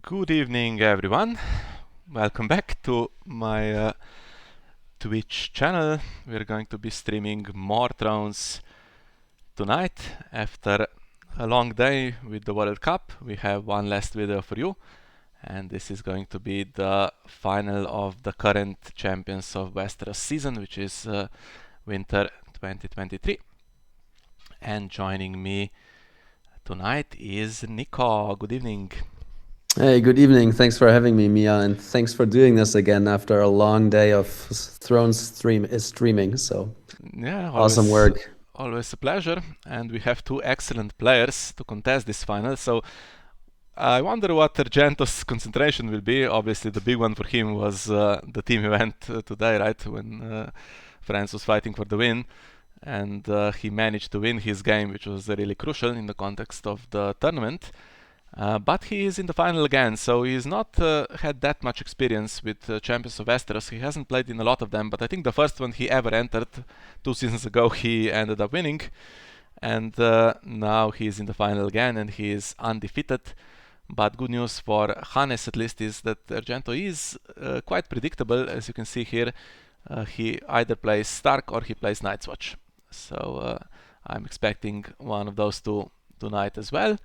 Good evening, everyone. Welcome back to my Twitch channel. We're going to be streaming more Thrones tonight. After a long day with the World Cup, we have one last video for you. And this is going to be the final of the current Champions of Westeros season, which is Winter 2023. And joining me tonight is Nico. Good evening. Hey, good evening. Thanks for having me, Mia, and thanks for doing this again after a long day of Thrones streaming. So Yeah, awesome work. always a pleasure. And we have two excellent players to contest this final. So I wonder what Argento's concentration will be. Obviously, the big one for him was the team event today, right? When France was fighting for the win. And he managed to win his game, which was really crucial in the context of the tournament. But he is in the final again, so he's not had that much experience with Champions of Westeros. He hasn't played in a lot of them, but I think the first one he ever entered 2 seasons ago, he ended up winning. And now he's in the final again, and he is undefeated. But good news for Hannes at least is that Argento is quite predictable. As you can see here, he either plays Stark or he plays Night's Watch. So I'm expecting one of those two tonight as well.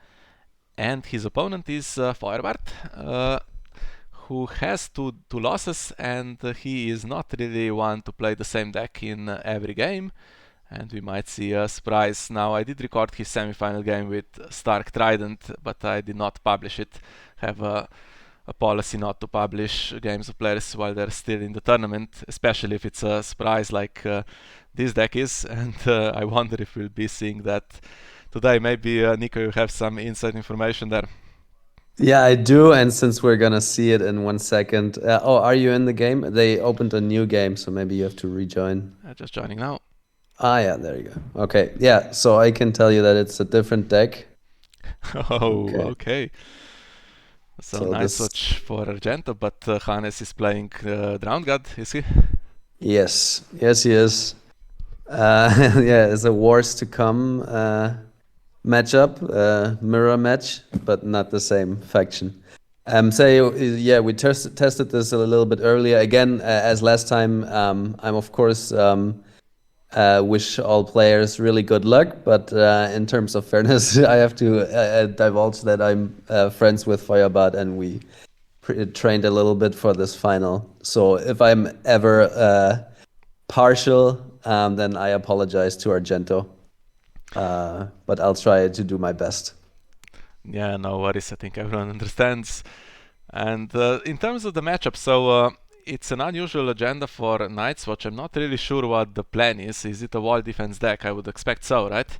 And his opponent is Feuerbart, who has two losses, and he is not really one to play the same deck in every game. And we might see a surprise. Now, I did record his semi-final game with Stark Trident, but I did not publish it. Have a policy not to publish games of players while they're still in the tournament, especially if it's a surprise like this deck is. And I wonder if we'll be seeing that today. Maybe Nico, you have some inside information there. Yeah, I do. And since we're gonna see it in 1 second, are you in the game? They opened a new game, so maybe you have to rejoin. Just joining now. Yeah, there you go. Okay, yeah. So I can tell you that it's a different deck. Oh, okay. So nice watch for Argento, but Hannes is playing Drowned God, is he? Yes, he is. Yeah, it's a Wars to Come matchup, mirror match, but not the same faction. Yeah, we tested this a little bit earlier. Again, as last time, I'm of course wish all players really good luck, but in terms of fairness, I have to divulge that I'm friends with Feuerbart, and we trained a little bit for this final. So if I'm ever partial, then I apologize to Argento. But I'll try to do my best. Yeah, no worries. I think everyone understands. And in terms of the matchup, so it's an unusual agenda for Night's Watch. I'm not really sure what the plan is. Is it a wall defense deck? I would expect so, right?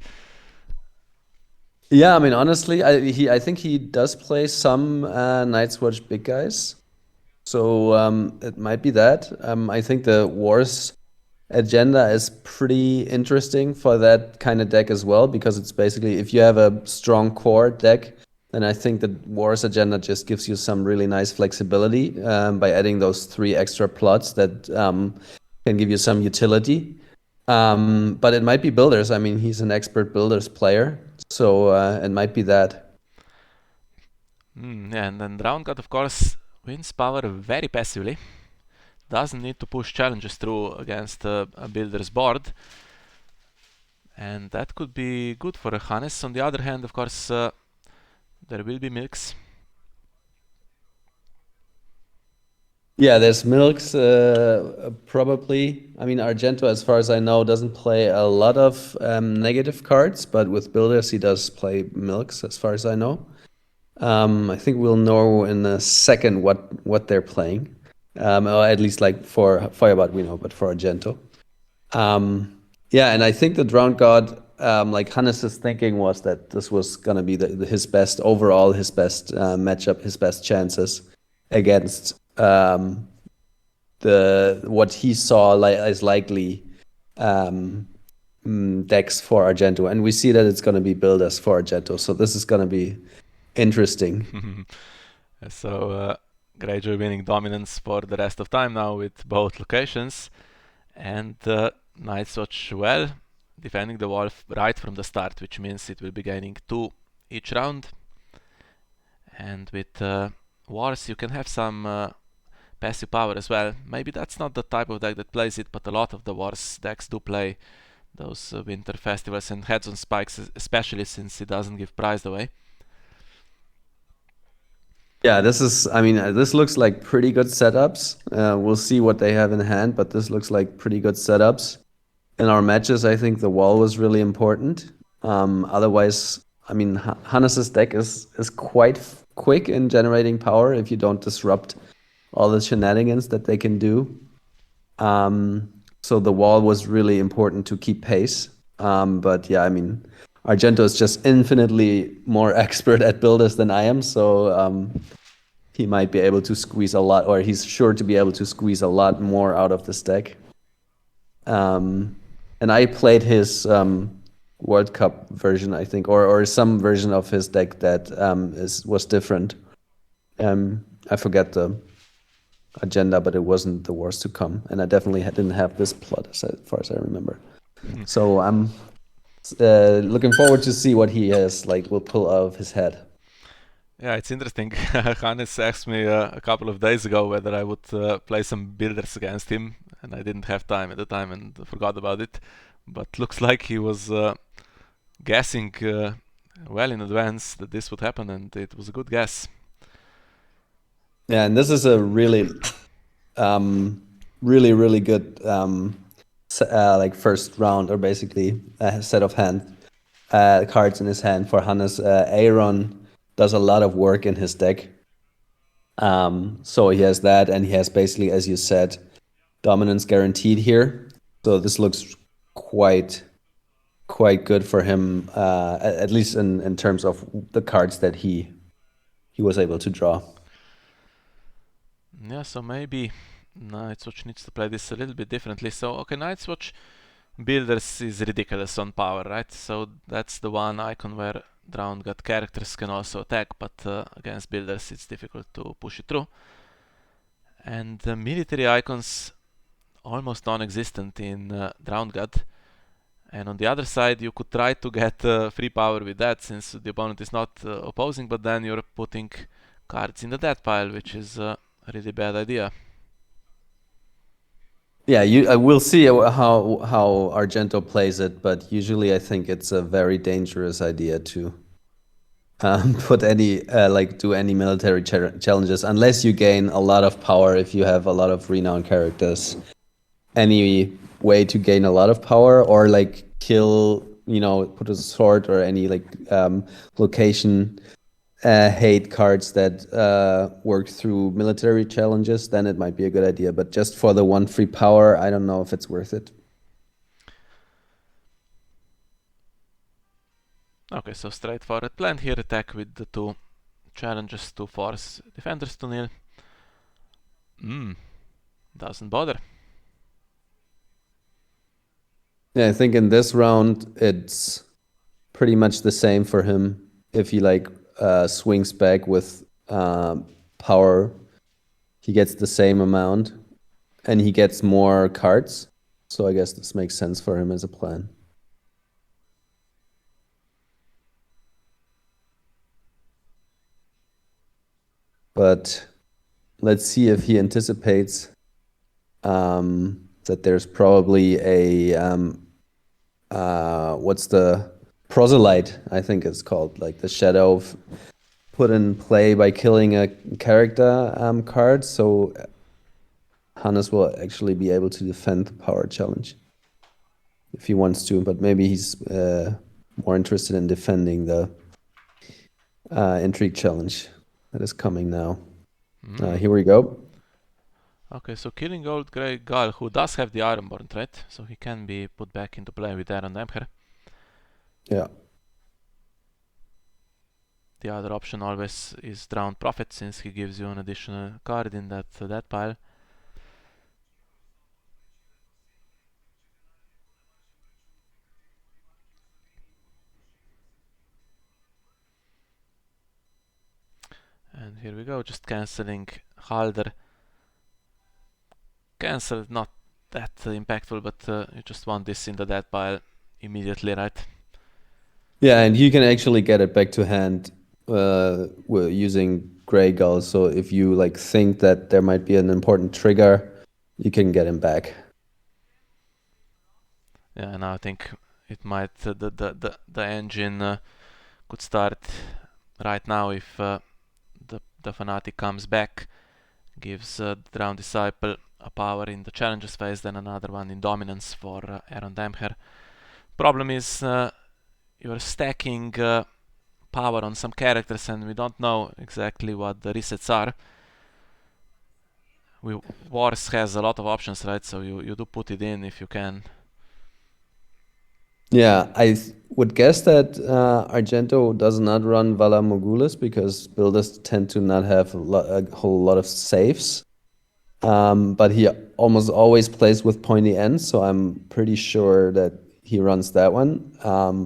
Yeah, I mean, honestly, I think he does play some Night's Watch big guys. So it might be that. I think the Wars agenda is pretty interesting for that kind of deck as well, because it's basically, if you have a strong core deck, then I think the Wars agenda just gives you some really nice flexibility by adding those 3 extra plots that can give you some utility. But it might be builders. I mean, he's an expert builders player, so it might be that. Yeah, and then Drowned God, of course, wins power very passively. Doesn't need to push challenges through against a builder's board. And that could be good for Hannes. On the other hand, of course, there will be milks. Yeah, there's milks, probably. I mean, Argento, as far as I know, doesn't play a lot of negative cards, but with builders, he does play milks, as far as I know. I think we'll know in a second what they're playing. Or at least, like, for Feuerbart we know, but for Argento. Yeah, and I think the Drowned God, like Hannes' thinking was that this was gonna be his best overall, his best matchup, his best chances against what he saw as likely decks for Argento, and we see that it's gonna be builders for Argento. So this is gonna be interesting. So Greyjoy winning dominance for the rest of time now with both locations, and Night's Watch, well, defending the wall right from the start, which means it will be gaining 2 each round. And with wars, you can have some passive power as well. Maybe that's not the type of deck that plays it, but a lot of the wars decks do play those winter festivals and heads on spikes, especially since it doesn't give prize away. Yeah, this looks like pretty good setups. We'll see what they have in hand, but this looks like pretty good setups. In our matches, I think the wall was really important. Otherwise, Hannes's deck is quite quick in generating power if you don't disrupt all the shenanigans that they can do. So the wall was really important to keep pace. But yeah, Argento is just infinitely more expert at builders than I am, so he might be able to squeeze a lot, or he's sure to be able to squeeze a lot more out of this deck. And I played his World Cup version, I think, or some version of his deck that was different. I forget the agenda, but it wasn't the Wars to Come, and I definitely didn't have this plot as far as I remember. So I'm looking forward to see what he will pull out of his head. Yeah, it's interesting. Hannes asked me a couple of days ago whether I would play some builders against him, and I didn't have time at the time and forgot about it. But looks like he was guessing well in advance that this would happen, and it was a good guess. Yeah, and this is a really, really good first round, or basically a set of cards in his hand for Hannes. Aaron does a lot of work in his deck. So he has that, and he has basically, as you said, dominance guaranteed here. So this looks quite good for him, at least in terms of the cards that he was able to draw. Yeah, so maybe Night's Watch needs to play this a little bit differently. So, okay, Night's Watch Builders is ridiculous on power, right? So that's the one icon where Drowned God characters can also attack, but against Builders it's difficult to push it through. And the military icons almost non-existent in Drowned God. And on the other side, you could try to get free power with that, since the opponent is not opposing, but then you're putting cards in the death pile, which is a really bad idea. Yeah, we'll see how Argento plays it, but usually I think it's a very dangerous idea to put any do any military challenges unless you gain a lot of power. If you have a lot of renowned characters, any way to gain a lot of power, or kill, put a sword or any location hate cards that work through military challenges, then it might be a good idea. But just for the one free power, I don't know if it's worth it. Okay, so straightforward plan here. Attack with the two challenges to force defenders to nil. Doesn't bother. Yeah, I think in this round it's pretty much the same for him. If he swings back with power, he gets the same amount, and he gets more cards. So I guess this makes sense for him as a plan. But let's see if he anticipates that there's probably a what's the proselyte, I think it's called, the shadow put in play by killing a character card. So Hannes will actually be able to defend the power challenge if he wants to, but maybe he's more interested in defending the intrigue challenge that is coming now. Here we go. Okay, so killing Old Grey Gull, who does have the Ironborn trait, so he can be put back into play with Aaron Emher. Yeah. The other option always is Drowned Prophet, since he gives you an additional card in that pile. And here we go, just cancelling Halder. Cancel, not that impactful, but you just want this in the death pile immediately, right? Yeah, and you can actually get it back to hand using Greyjoy. So if you like think that there might be an important trigger, you can get him back. Yeah, and I think it might the engine could start right now if the Fanatic comes back, gives the Drowned Disciple a power in the Challengers phase, then another one in Dominance for Aaron Damher. Problem is you're stacking power on some characters and we don't know exactly what the resets are. Wars has a lot of options, right? So you do put it in if you can. Yeah, I would guess that Argento does not run Vala Morgulis because builders tend to not have a whole lot of saves. But he almost always plays with pointy ends, so I'm pretty sure that he runs that one.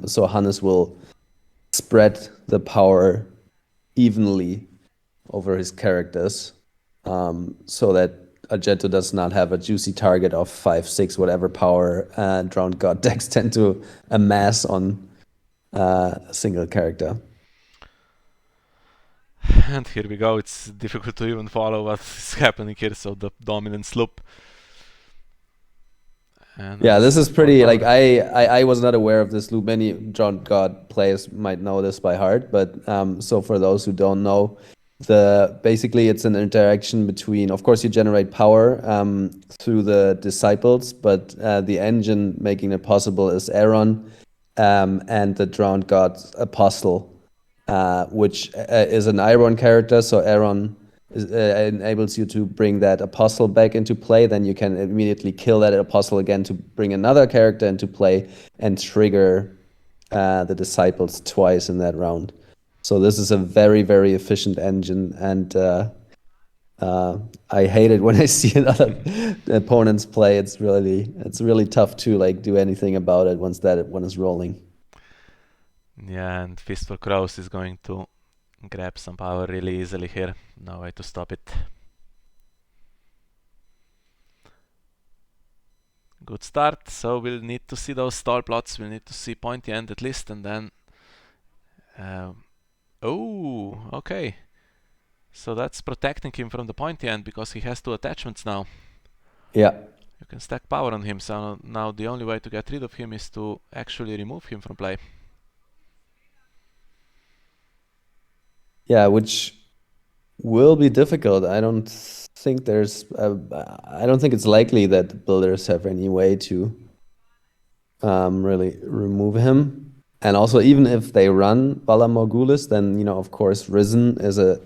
So Hannes will spread the power evenly over his characters, so that Argento does not have a juicy target of 5, 6, whatever power Drowned God decks tend to amass on a single character. And here we go, it's difficult to even follow what's happening here, so the dominance loop. And Yeah, this is pretty, power. like, I was not aware of this loop. Many Drowned God players might know this by heart, but so for those who don't know, basically it's an interaction between, of course, you generate power through the disciples, but the engine making it possible is Aaron and the Drowned God Apostle, which is an Iron character. So Aaron enables you to bring that Apostle back into play. Then you can immediately kill that Apostle again to bring another character into play and trigger the disciples twice in that round. So this is a very, very efficient engine, and I hate it when I see other opponents play. It's really tough to like do anything about it once that one is rolling. Yeah, and Fist for Crows is going to grab some power really easily here. No way to stop it. Good start, so we'll need to see those stall plots, we'll need to see pointy end at least, and then oh, okay. So that's protecting him from the pointy end because he has 2 attachments now. Yeah. You can stack power on him, so now the only way to get rid of him is to actually remove him from play. Yeah, which will be difficult. I don't think it's likely that builders have any way to really remove him. And also, even if they run Vala Morgulis, then of course, Risen is a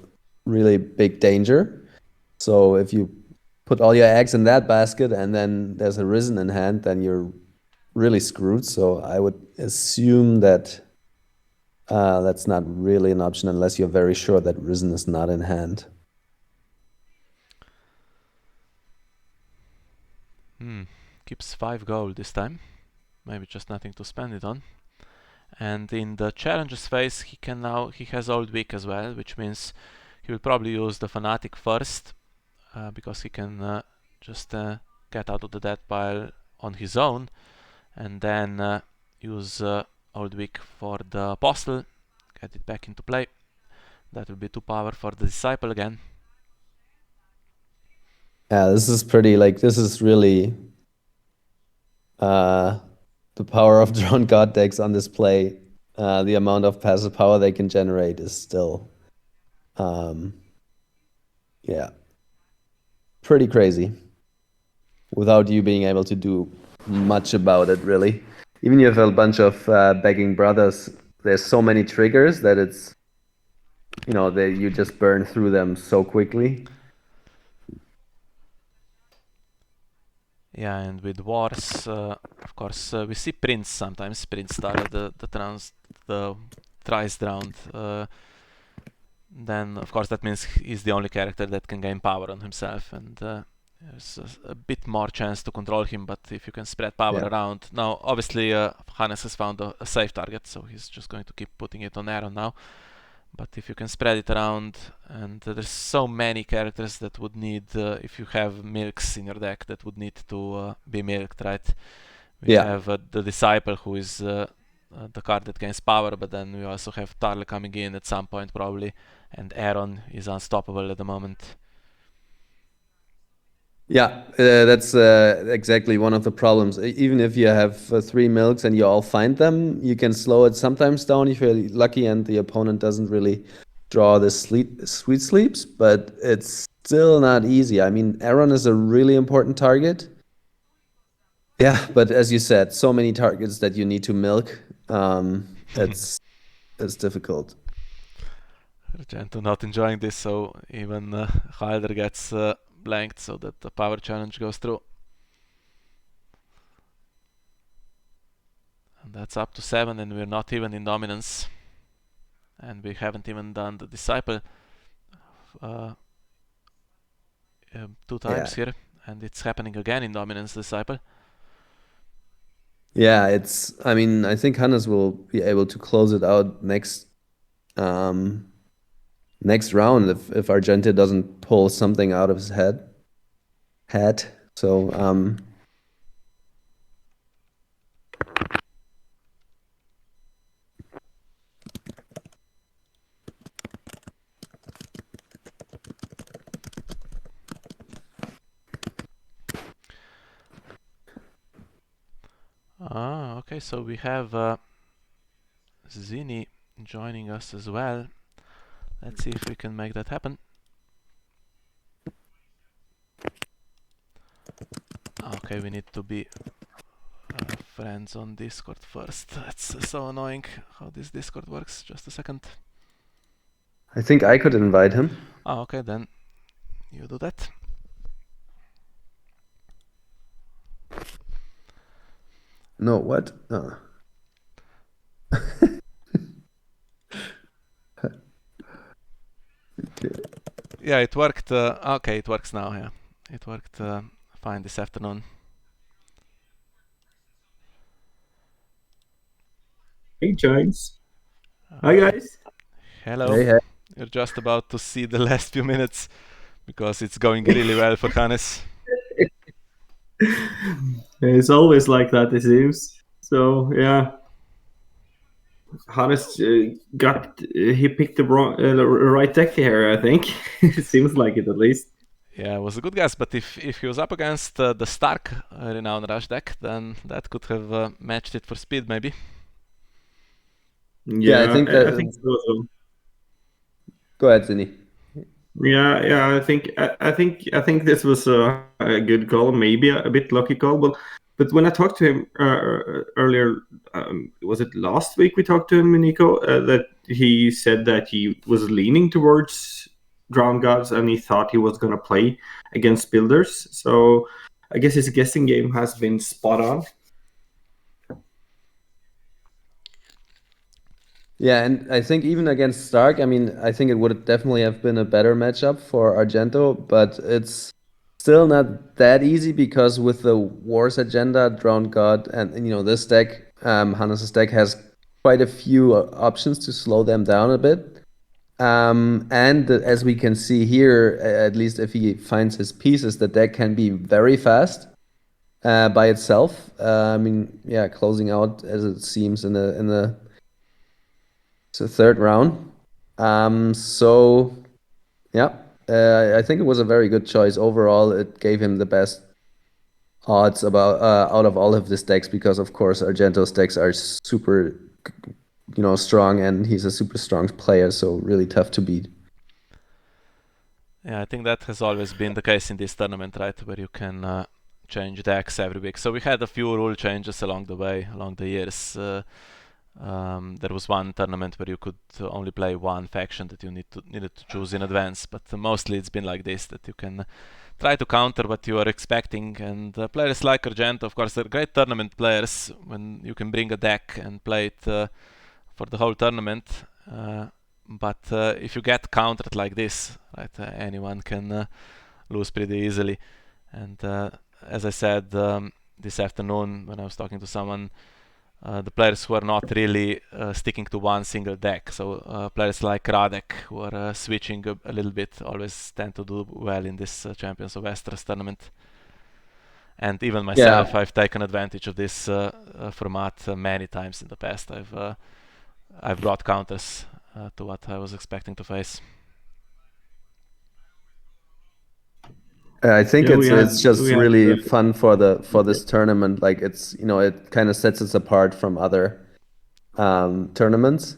really big danger. So if you put all your eggs in that basket and then there's a Risen in hand, then you're really screwed. So I would assume that that's not really an option unless you're very sure that Risen is not in hand. Keeps 5 gold this time. Maybe just nothing to spend it on. And in the challenges phase, he has Old Week as well, which means he will probably use the Fanatic first, because he can just get out of the death pile on his own, and then use Old Week for the Apostle, get it back into play. That will be 2 power for the Disciple again. Yeah, this is really the power of Drowned God decks on display. The amount of passive power they can generate is still pretty crazy without you being able to do much about it, really. Even if you have a bunch of begging brothers, there's so many triggers that it's that you just burn through them so quickly. Yeah, and with wars, of course, we see Prince sometimes. Prince started the thrice drowned. Then, of course, that means he's the only character that can gain power on himself, and there's a bit more chance to control him. But if you can spread power around, now obviously Hannes has found a safe target, so he's just going to keep putting it on Aaron now. But if you can spread it around, and there's so many characters that would need, if you have milks in your deck, that would need to be milked, right? We have the Disciple, who is the card that gains power, but then we also have Tarle coming in at some point probably, and Aaron is unstoppable at the moment. Yeah, that's exactly one of the problems. Even if you have 3 milks and you all find them, you can slow it sometimes down if you're lucky and the opponent doesn't really draw the sweet sleeps, but it's still not easy. I mean, Aaron is a really important target. Yeah, but as you said, so many targets that you need to milk. It's difficult. Argento not enjoying this, so even Hyder gets blanked so that the power challenge goes through. And that's up to 7, and we're not even in dominance. And we haven't even done the Disciple 2 times here, and it's happening again in dominance Disciple. Yeah, I mean, I think Hannes will be able to close it out next round if Argento doesn't pull something out of his head. So okay, so we have Zini joining us as well. Let's see if we can make that happen. Okay, we need to be friends on Discord first. That's so annoying how this Discord works. Just a second. I think I could invite him. Okay, then you do that. No, what? Oh. Okay. Yeah, it worked. Okay, it works now. Yeah, it worked fine this afternoon. Hey, James. Hi, guys. Hello. Hey. You're just about to see the last few minutes because it's going really well for Hannes. It's always like that, it seems. So, yeah. Hannes he picked the right deck here, I think. It seems like it, at least. Yeah, it was a good guess, but if he was up against the Stark Renown Rush deck, then that could have matched it for speed, maybe. Yeah, I think so. Go ahead, Zini. Yeah. I think this was a good call, maybe a bit lucky call, but when I talked to him earlier, was it last week we talked to him, Nico, that he said that he was leaning towards Drowned Gods and he thought he was going to play against builders. So I guess his guessing game has been spot on. Yeah, and I think even against Stark, I mean, I think it would definitely have been a better matchup for Argento, but it's still not that easy because with the Wars agenda, Drowned God, and this deck, Hannes' deck has quite a few options to slow them down a bit. And as we can see here, at least if he finds his pieces, the deck can be very fast by itself. I mean, yeah, closing out as it seems in the third round. So yeah, I think it was a very good choice overall. It gave him the best odds about out of all of his decks because of course Argento's decks are super strong and he's a super strong player, so really tough to beat. Yeah, I think that has always been the case in this tournament, right, where you can change decks every week. So we had a few rule changes along the way, along the years. There was one tournament where you could only play one faction that you needed to choose in advance, but mostly it's been like this, that you can try to counter what you are expecting. And players like Argento, of course, are great tournament players when you can bring a deck and play it for the whole tournament. But if you get countered like this, right, anyone can lose pretty easily. And as I said this afternoon when I was talking to someone, the players who are not really sticking to one single deck, so players like Radek, who are switching a little bit, always tend to do well in this Champions of Westeros tournament. And even myself, I've taken advantage of this format many times in the past. I've brought counters to what I was expecting to face. I think it's just really fun for this tournament. Like it's it kind of sets us apart from other tournaments.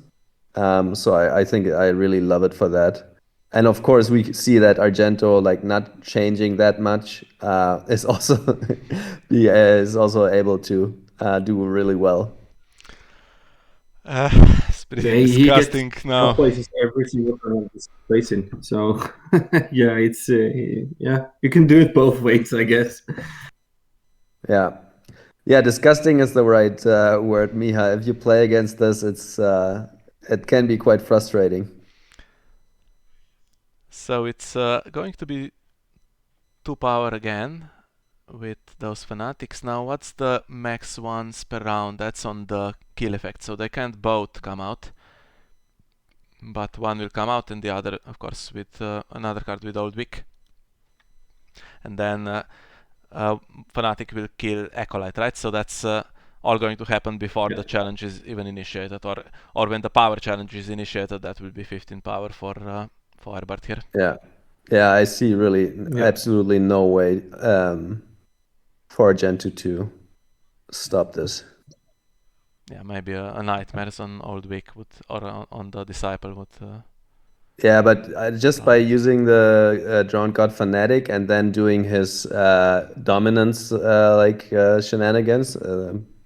So I think I really love it for that. And of course, we see that Argento, like not changing that much, is also able to do really well. It's pretty disgusting now. Places every single tournament is placing. So yeah, it's you can do it both ways, I guess. Yeah, disgusting is the right word, Miha. If you play against this, it can be quite frustrating. So it's going to be 2 power again with those fanatics. Now what's the max ones per round? That's on the kill effect, so they can't both come out, but one will come out and the other, of course, with another card with Old Wick. And then Fanatic will kill Acolyte, right? So that's all going to happen before the challenge is even initiated, or when the power challenge is initiated. That will be 15 power for Feuerbart here. Yeah, I see really absolutely no way for Argento to stop this. Yeah, maybe a Nightmares on Old Wick or on the Disciple would... Yeah, but just by using the Drawn God Fanatic and then doing his dominance shenanigans.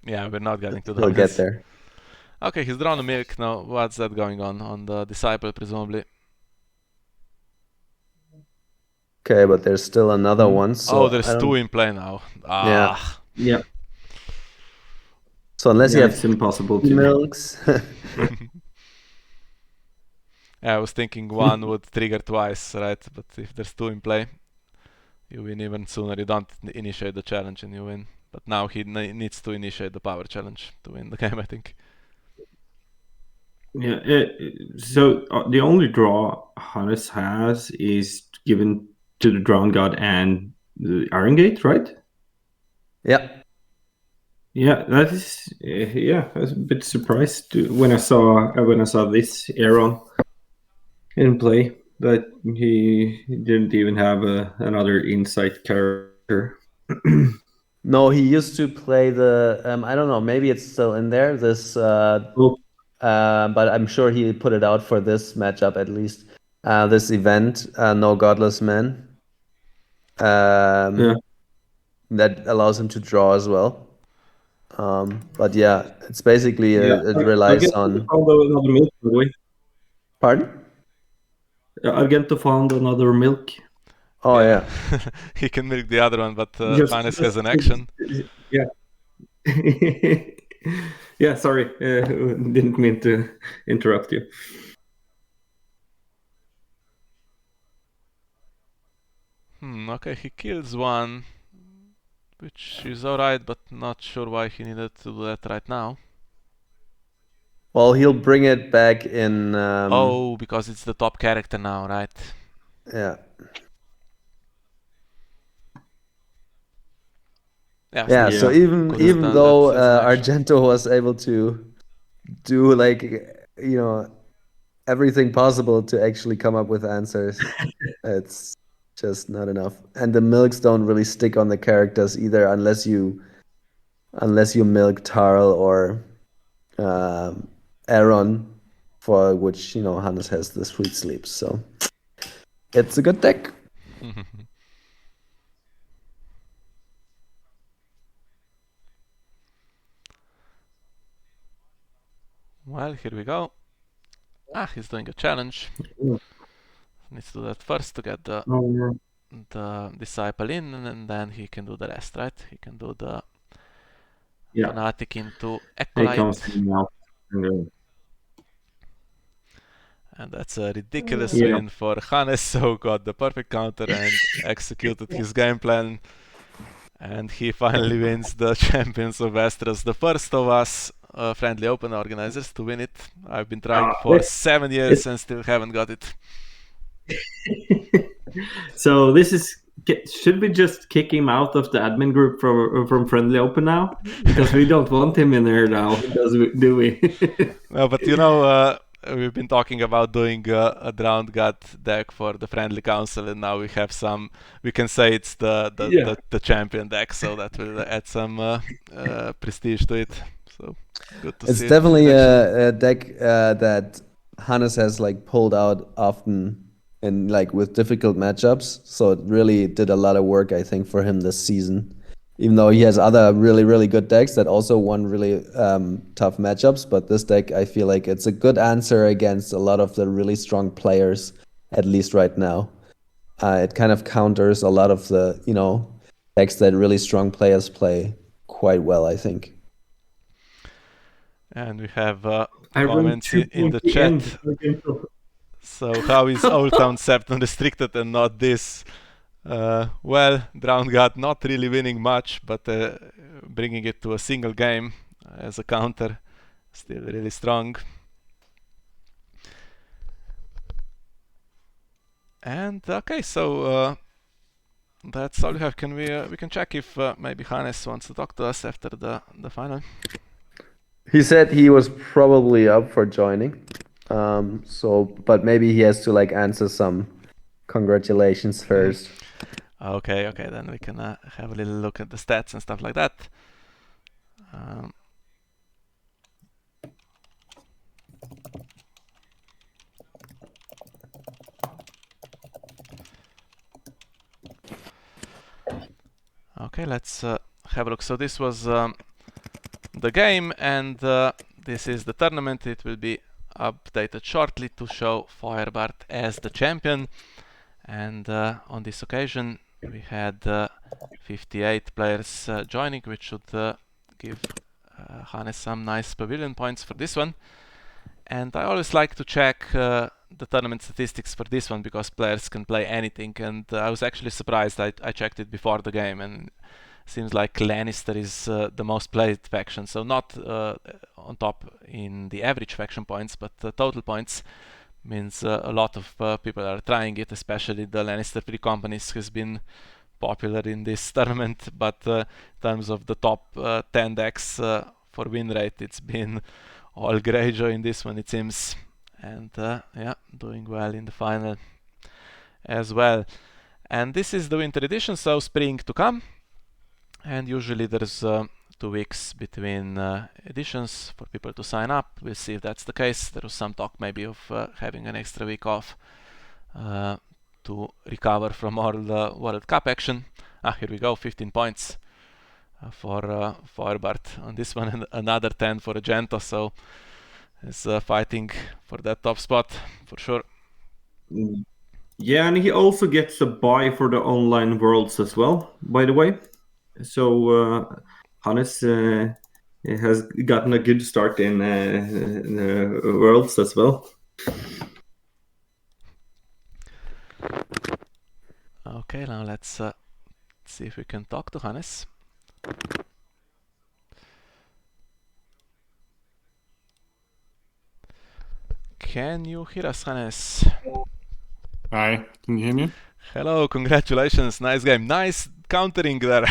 Yeah, we're not getting to he'll dominance. Get there. Okay, he's drawn a milk now. What's that going on the Disciple, presumably? Okay, but there's still another one. So there's 2 in play now. Yeah. So unless you have it's impossible to milks. Yeah, I was thinking one would trigger twice, right? But if there's 2 in play, you win even sooner. You don't initiate the challenge and you win. But now he needs to initiate the power challenge to win the game, I think. Yeah. So the only draw Hannes has is given to the Drown God and the Iron Gate, right? Yeah. Yeah, that is. I was a bit surprised when I saw this Aaron in play, but he didn't even have another insight character. No, he used to play the. I don't know. Maybe it's still in there. This. But I'm sure he put it out for this matchup at least. This event, No Godless Men. That allows him to draw as well. But yeah, it's basically it relies on. Another milk, by the way. Pardon? Argento found another milk. Oh yeah. He can milk the other one, but Hannes has an action. Yeah. Yeah, sorry. Didn't mean to interrupt you. Okay, he kills one, which is alright, but not sure why he needed to do that right now. Well, he'll bring it back in... because it's the top character now, right? Yeah. Yeah, so even though Argento was able to do everything possible to actually come up with answers, it's just not enough. And the milks don't really stick on the characters either, unless you milk Tarl or Aaron, for which Hannes has the sweet sleep. So it's a good deck. Well, here we go. He's doing a challenge. Needs to do that first to get the Disciple in, and then he can do the rest, right? He can do the Fanatic into Acolyte. And that's a ridiculous win for Hannes, who got the perfect counter and executed his game plan. And he finally wins the Champions of Westeros, the first of us friendly open organizers to win it. I've been trying for 7 years and still haven't got it. So this is should we just kick him out of the admin group from Friendly Open now? Because we don't want him in there now, do we? Well, but we've been talking about doing a Drowned God deck for the Friendly Council, and now we have some. We can say it's the champion deck, so that will add some prestige to it. So good to see. It's definitely a deck that Hannes has like pulled out often in like with difficult matchups. So it really did a lot of work, I think, for him this season. Even though he has other really, really good decks that also won really tough matchups. But this deck, I feel like it's a good answer against a lot of the really strong players, at least right now. It kind of counters a lot of the, decks that really strong players play quite well, I think. And we have comments in the chat. So how is Old Town Septon restricted and not this? Well, Drowned God not really winning much, but bringing it to a single game as a counter, still really strong. And okay, so that's all we have. We can check if maybe Hannes wants to talk to us after the final. He said he was probably up for joining. But maybe he has to like answer some congratulations first. Okay, then we can have a little look at the stats and stuff like that. Okay, let's have a look. So this was the game, and this is the tournament. It will be updated shortly to show Feuerbart as the champion. And on this occasion, we had 58 players joining, which should give Hannes some nice pavilion points for this one. And I always like to check the tournament statistics for this one because players can play anything. And I was actually surprised. I checked it before the game, and seems like Lannister is the most played faction. So not on top in the average faction points, but total points. Means a lot of people are trying it, especially the Lannister Free Companies has been popular in this tournament, but in terms of the top 10 decks for win rate, it's been all Greyjoy in this one, it seems. And yeah, doing well in the final as well. And this is the winter edition, so spring to come. And usually there's 2 weeks between editions for people to sign up. We'll see if that's the case. There was some talk maybe of having an extra week off to recover from all the World Cup action. Here we go, 15 points for Feuerbart on this one, and another 10 for Argento, so he's fighting for that top spot for sure. Yeah, and he also gets a buy for the online worlds as well, by the way. So Hannes has gotten a good start in the worlds as well. Okay, now let's see if we can talk to Hannes. Can you hear us, Hannes? Hi, can you hear me? Hello, congratulations, nice game, nice countering there.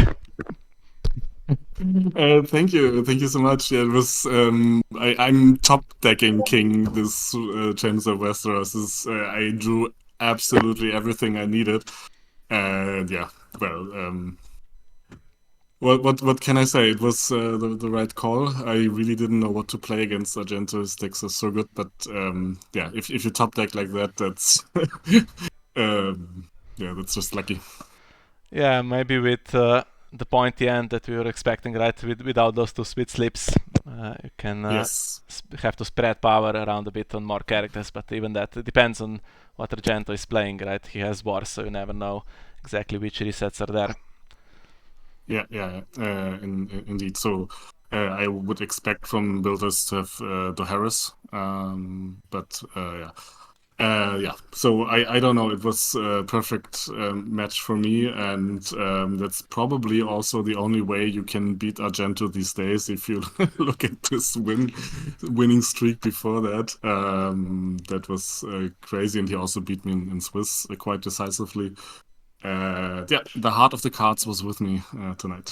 Thank you so much. Yeah, it was I'm top decking king this Champs of Westeros. I drew absolutely everything I needed. Yeah, well, what can I say? It was the right call. I really didn't know what to play against Argento. His decks are so good, but yeah, if you top deck like that, that's yeah, that's just lucky. Yeah, maybe with the pointy end that we were expecting, right? Without those 2 split slips, you can have to spread power around a bit on more characters, but even that, it depends on what Argento is playing, right? He has wars, so you never know exactly which resets are there. Yeah, indeed. So I would expect from builders to have the Harris, but yeah. So I don't know. It was a perfect match for me, and that's probably also the only way you can beat Argento these days. If you look at this winning streak before that, that was crazy, and he also beat me in Swiss quite decisively. the heart of the cards was with me tonight.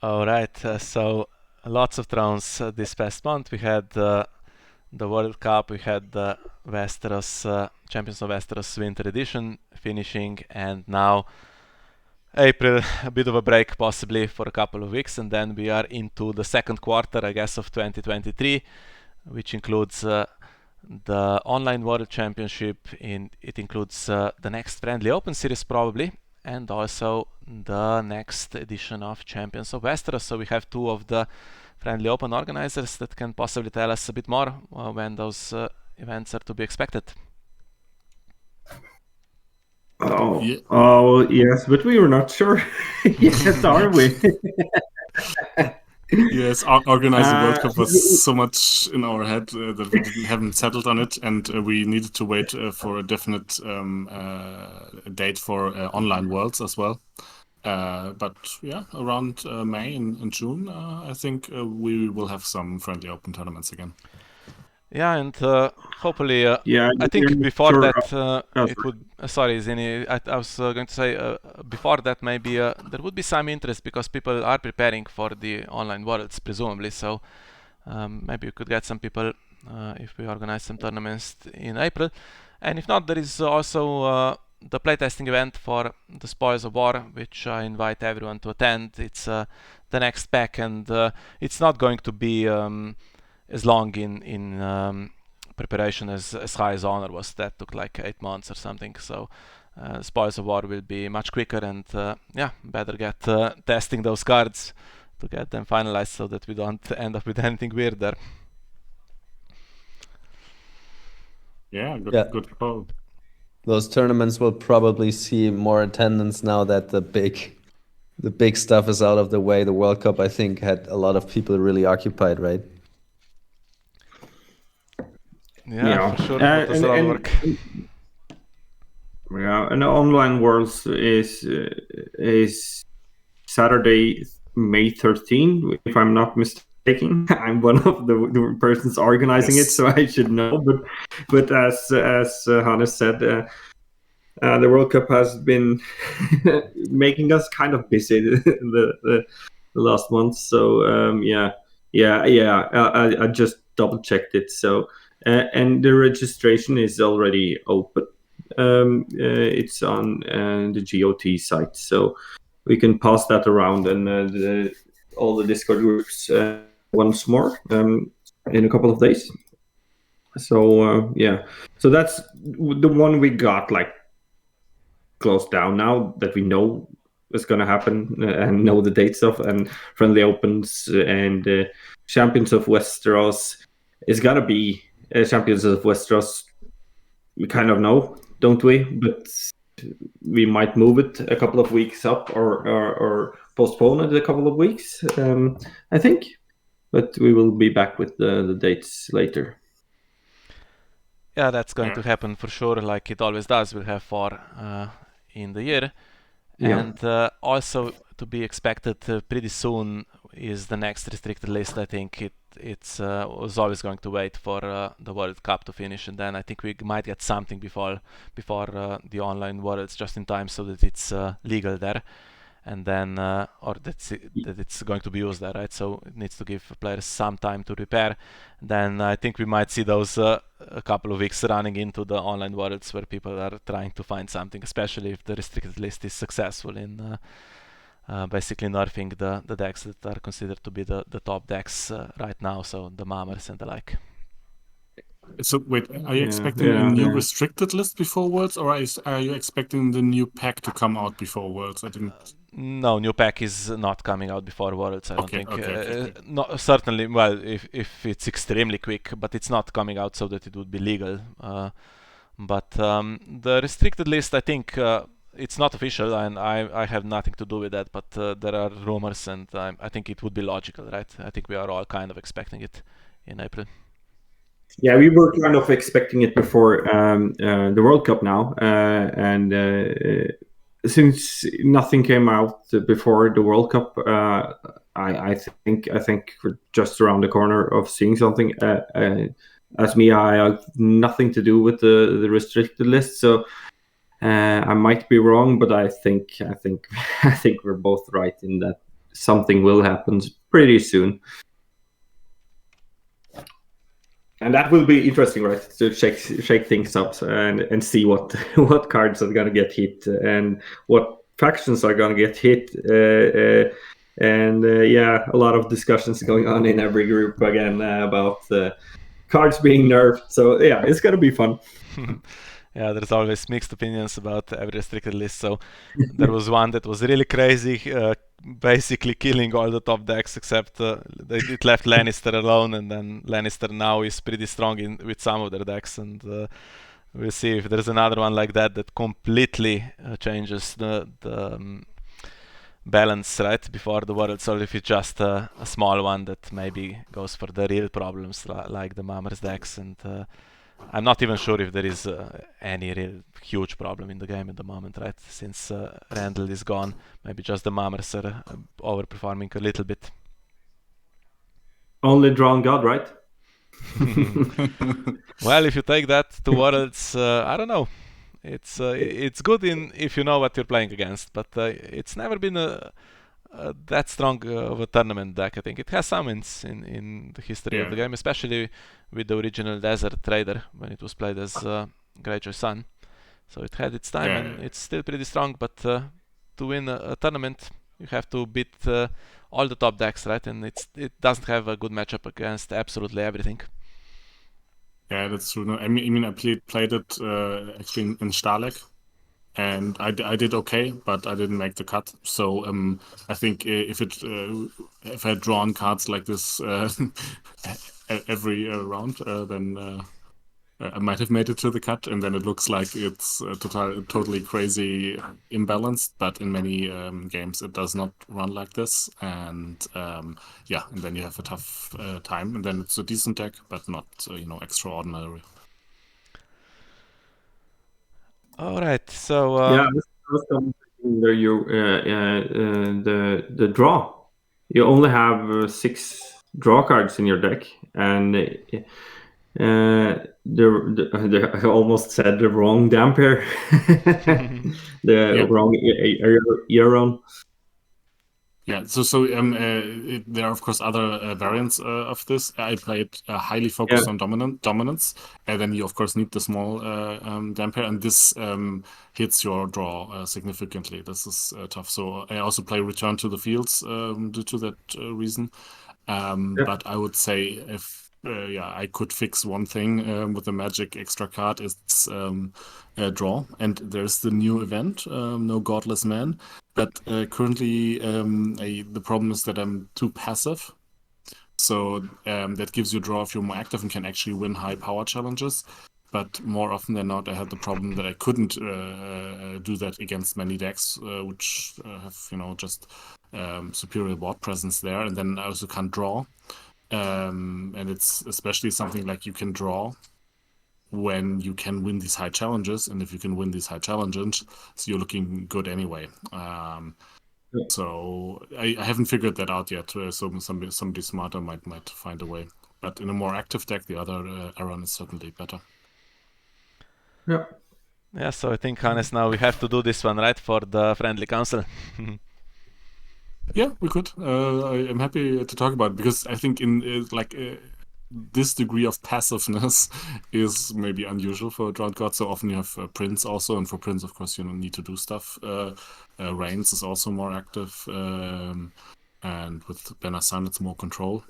All right, so lots of thrones this past month. We had the World Cup, we had the Westeros Champions of Westeros Winter Edition finishing, and now April, a bit of a break possibly for a couple of weeks, and then we are into the second quarter, I guess, of 2023, which includes the Online World Championship. It includes the next Friendly Open series probably, and also the next edition of Champions of Westeros. So we have two of the Friendly Open organizers that can possibly tell us a bit more when those events are to be expected. Oh, yes, but we were not sure. Yes, are we? Yes, organizing the World Cup was so much in our head that we haven't settled on it, and we needed to wait for a definite date for online Worlds as well. But yeah, around May and June, I think we will have some Friendly Open tournaments again. Yeah, and hopefully, Yeah, I think before sure. that it would. Sorry, Zini, I was going to say before that maybe there would be some interest because people are preparing for the online worlds, presumably. So maybe we could get some people if we organize some tournaments in April. And if not, there is also the playtesting event for the Spoils of War, which I invite everyone to attend. It's the next pack, and it's not going to be as long in preparation as High as Honor was. That took like 8 months or something. So Spoils of War will be much quicker, and yeah, better get testing those cards to get them finalized so that we don't end up with anything weird there. Yeah, good call. Those tournaments will probably see more attendance now that the big stuff is out of the way. The World Cup, I think, had a lot of people really occupied, right? Yeah, for sure. That does a lot of work. Yeah, and the Online Worlds is Saturday, May 13, if I'm not mistaken. I'm one of the persons organizing it, so I should know. But as Hannes said, the World Cup has been making us kind of busy the last month. So I just double checked it. So and the registration is already open. It's on the GOT site, so we can pass that around and all the Discord groups once more in a couple of days. So so that's the one we got like closed down now that we know is going to happen and know the dates of, and Friendly Opens and Champions of Westeros is going to be Champions of Westeros. We kind of know, don't we? But we might move it a couple of weeks up or postpone it a couple of weeks, I think. But we will be back with the dates later. Yeah, that's going to happen for sure, like it always does. We'll have 4 in the year. Yeah. And also to be expected pretty soon is the next restricted list. I think it's was always going to wait for the World Cup to finish, and then I think we might get something before the online worlds, just in time so that it's legal there, and then or that it's going to be used there, right? So it needs to give players some time to prepare. Then I think we might see those a couple of weeks running into the online worlds where people are trying to find something, especially if the restricted list is successful in basically nerfing the decks that are considered to be the top decks right now, so the Mammers and the like. So wait, are you expecting a new restricted list before Worlds, or are you expecting the new pack to come out before Worlds? I didn't. No, new pack is not coming out before Worlds, I don't think. Okay. No, certainly, well, if it's extremely quick, but it's not coming out so that it would be legal. But the restricted list, I think it's not official, and I have nothing to do with that, but there are rumors, and I think it would be logical, right? I think we are all kind of expecting it in April. Yeah, we were kind of expecting it before the World Cup now, and since nothing came out before the World Cup, I think we're just around the corner of seeing something. As me, I have nothing to do with the restricted list, so I might be wrong, but I think I think we're both right in that something will happen pretty soon. And that will be interesting, right? To shake things up and see what what cards are gonna get hit and what factions are gonna get hit. Yeah, a lot of discussions going on in every group again about cards being nerfed. So yeah, it's gonna be fun. Yeah, there's always mixed opinions about every restricted list. So there was one that was really crazy, basically killing all the top decks except it left Lannister alone, and then Lannister now is pretty strong with some of their decks, and we'll see if there's another one like that that completely changes the balance right before the Worlds, or if it's just a small one that maybe goes for the real problems like the Mammers decks. And I'm not even sure if there is any real huge problem in the game at the moment, right? Since Randall is gone, maybe just the Mammers are overperforming a little bit. Only Drawn God, right? Well, if you take that to Worlds, I don't know. It's good if you know what you're playing against, but it's never been that strong of a tournament deck. I think it has some in the history of the game, especially with the original Desert Trader when it was played as Greyjoy Sun. So it had its time, and it's still pretty strong. But to win a tournament, you have to beat all the top decks, right? And it doesn't have a good matchup against absolutely everything. Yeah, that's true. No, I mean, I played it actually in Starlek, and I did okay, but I didn't make the cut. So I think if I had drawn cards like this every round, then I might have made it to the cut. And then it looks like it's totally crazy imbalanced. But in many games, it does not run like this. And yeah, and then you have a tough time. And then it's a decent deck, but not extraordinary. All right, so yeah, the draw. You only have 6 draw cards in your deck, and I almost said the wrong Dampier. Wrong Euron. Yeah, so there are of course other variants of this. I played highly focused on dominance, and then you of course need the small Dampier, and this hits your draw significantly. This is tough. So I also play Return to the Fields due to that reason. But I would say if I could fix one thing with the magic extra card, it's draw. And there's the new event, No Godless Man. But currently, the problem is that I'm too passive. So that gives you draw if you're more active and can actually win high power challenges. But more often than not, I had the problem that I couldn't do that against many decks, which have just superior board presence there. And then I also can't draw. And it's especially something like you can draw when you can win these high challenges, and if you can win these high challenges, so you're looking good anyway. So I haven't figured that out yet. So somebody smarter might find a way. But in a more active deck, the other Aaron is certainly better. Yeah, so I think, Hannes, now we have to do this one, right, for the Friendly Council. Yeah, we could. I'm happy to talk about it because I think in this degree of passiveness is maybe unusual for Drowned God. So often you have Prince also, and for Prince, of course, you need to do stuff. Reigns is also more active, and with Benasan, it's more control.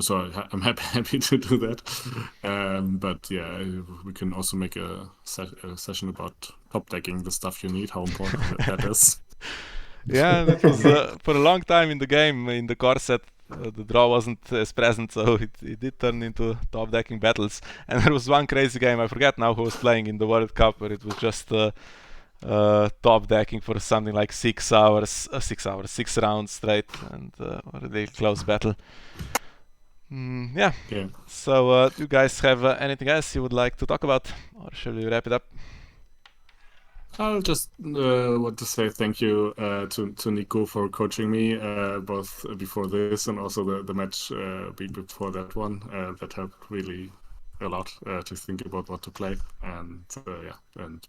So I'm happy to do that. But yeah, we can also make a session about top decking the stuff you need, how important that is. Yeah, that was for a long time in the game, in the core set, the draw wasn't as present, so it did turn into top decking battles. And there was one crazy game, I forget now who was playing in the World Cup, where it was just top decking for something like 6 rounds straight, and a really close battle. Yeah. So do you guys have anything else you would like to talk about, or shall we wrap it up? I'll just want to say thank you to Nico for coaching me both before this and also the match before that one. That helped really a lot to think about what to play, and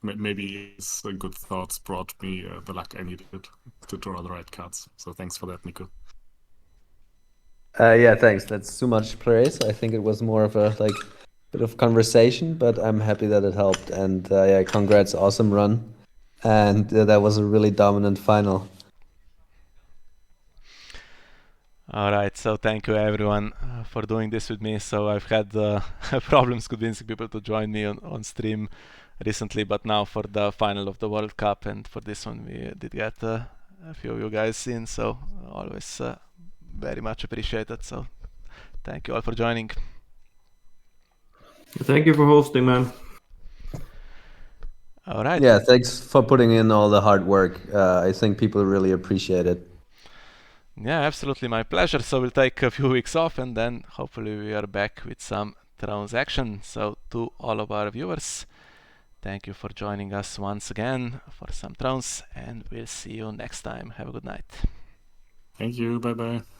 maybe some good thoughts brought me the luck I needed to draw the right cards. So thanks for that, Nico. Yeah, thanks. That's too much praise. I think it was more of a bit of conversation, but I'm happy that it helped. And yeah, congrats, awesome run. And that was a really dominant final. All right, so thank you everyone for doing this with me. So I've had problems convincing people to join me on stream recently, but now for the final of the World Cup and for this one we did get a few of you guys in, so always very much appreciated. So thank you all for joining. Thank you for hosting, man. All right. Yeah, thanks for putting in all the hard work. I think people really appreciate it. Yeah, absolutely, my pleasure. So we'll take a few weeks off and then hopefully we are back with some Thrones action. So to all of our viewers, thank you for joining us once again for some Thrones, and we'll see you next time. Have a good night. Thank you. Bye bye.